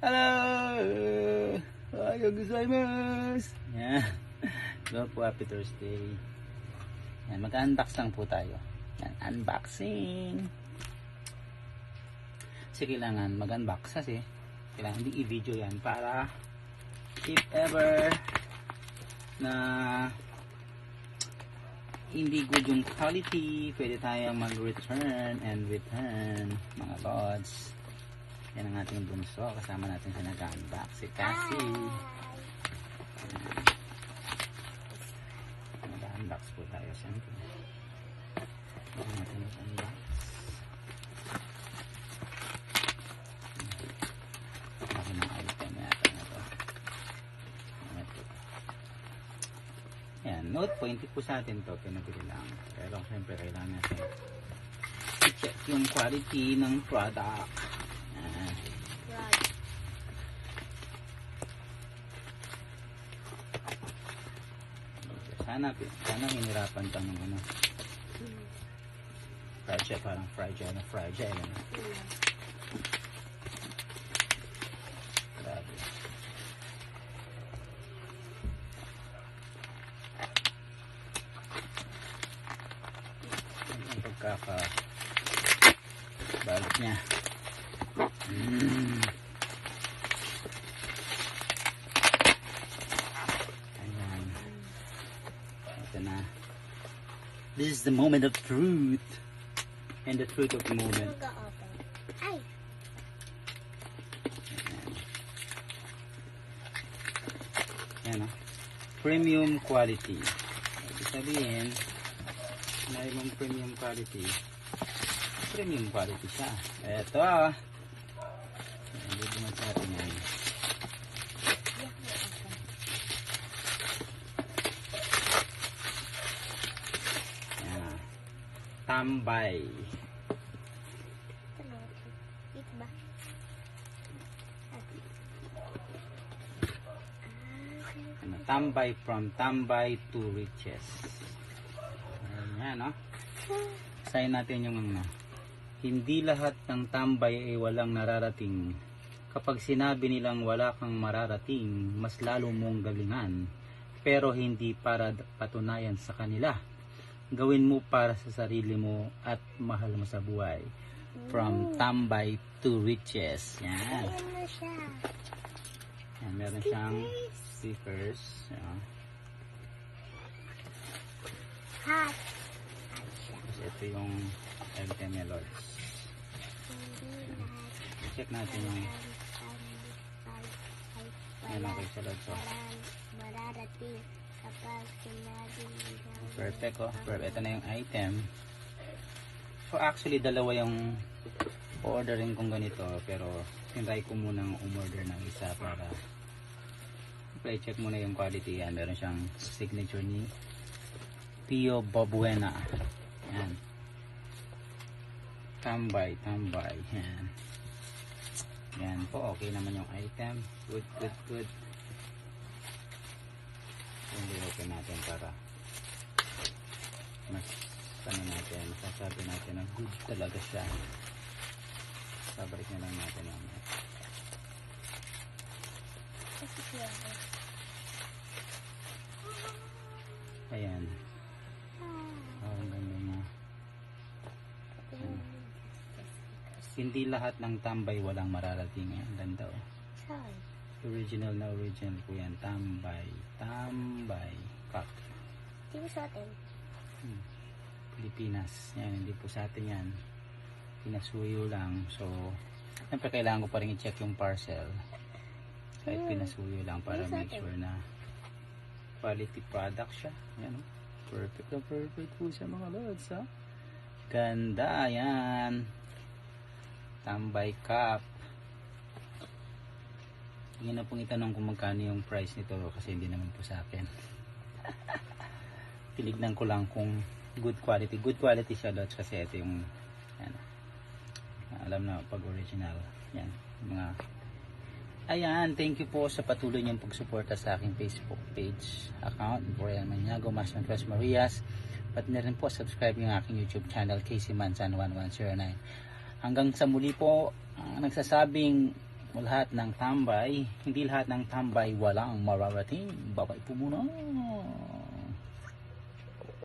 Hello! Ayaw gozaimasu! Yan. Hello po, happy Thursday. Yan, mag-unbox lang po tayo. Yan, unboxing. Kasi kailangan mag-unbox kasi kailangan hindi i-video yan para if ever na hindi good yung quality, pwede tayong mag-return and return mga lods. Yan ang ating bunso, kasama natin sa nag-unbox si Cassie. Nag-unbox po tayo siyempre. Yan natin nag-unbox. Laki ng item yata na to. Yan, Note po, hindi po sa atin to, pinabili lang. Pero siyempre kailangan natin i-check yung quality ng product. Sana hinirapan ka ng ano. Fragile, parang fragile. Grabe. Ang pagkakabalot niya. This is the moment of truth. And the truth of the moment. Yan o. Premium quality. Ibig sabihin, mayroong premium quality. Premium quality siya. Eto ah. Hindi naman sa atin yan. Tambay. Tambay from Tambay to Riches. Ayan, no? Sign natin yung ano. Hindi lahat ng tambay ay walang nararating. Kapag sinabi nilang wala kang mararating, mas lalo mong galingan. Pero hindi para patunayan sa kanila. Gawin mo para sa sarili mo at mahal mo sa buhay. From Tambay to Riches. Yan. Yan, meron siyang stickers. Yan. Tapos ito yung item niya, Lords. Check natin yung yan okay sa Lords. Mararating kapag sinabi perfect oh. Perfect. Ito na yung item. So actually dalawa yung ordering kong ganito, pero tinry ko munang umorder ng isa para i-check muna yung quality. Yan, meron siyang signature ni Pio Babuena. Yan. Tambay. Yan. Yan po, okay naman yung item. Good. Hindi open natin para mas masasabi natin na good talaga siya. Sabalik na lang natin ang ayan. Ang ganda niya. Hindi lahat ng tambay walang mararating. Ang ganda oh. Original po yan. Tambay cup. Hindi mo sa atin. Pilipinas. Yan, hindi po sa atin yan. Pinasuyo lang. So, siyempre kailangan ko pa rin i-check yung parcel. Kahit pinasuyo lang para make sure na quality product siya. Yan, perfect po siya mga lods. Ha? Ganda. Yan. Tambay cup. Hindi na pong itanong kung magkano yung price nito kasi hindi naman po sa akin. Tinignan ko lang kung good quality siya lods kasi ito yung yan, alam na pag original yan mga ayan. Thank you po sa patuloy niyong pagsuporta sa aking Facebook page account Brian Maniago Masman Tres Marias, pati na rin po subscribe yung aking YouTube channel Casey Mansan 1109. Hanggang sa muli po, nagsasabing lahat ng tambay, hindi lahat ng tambay walang mararating. Babay po muna.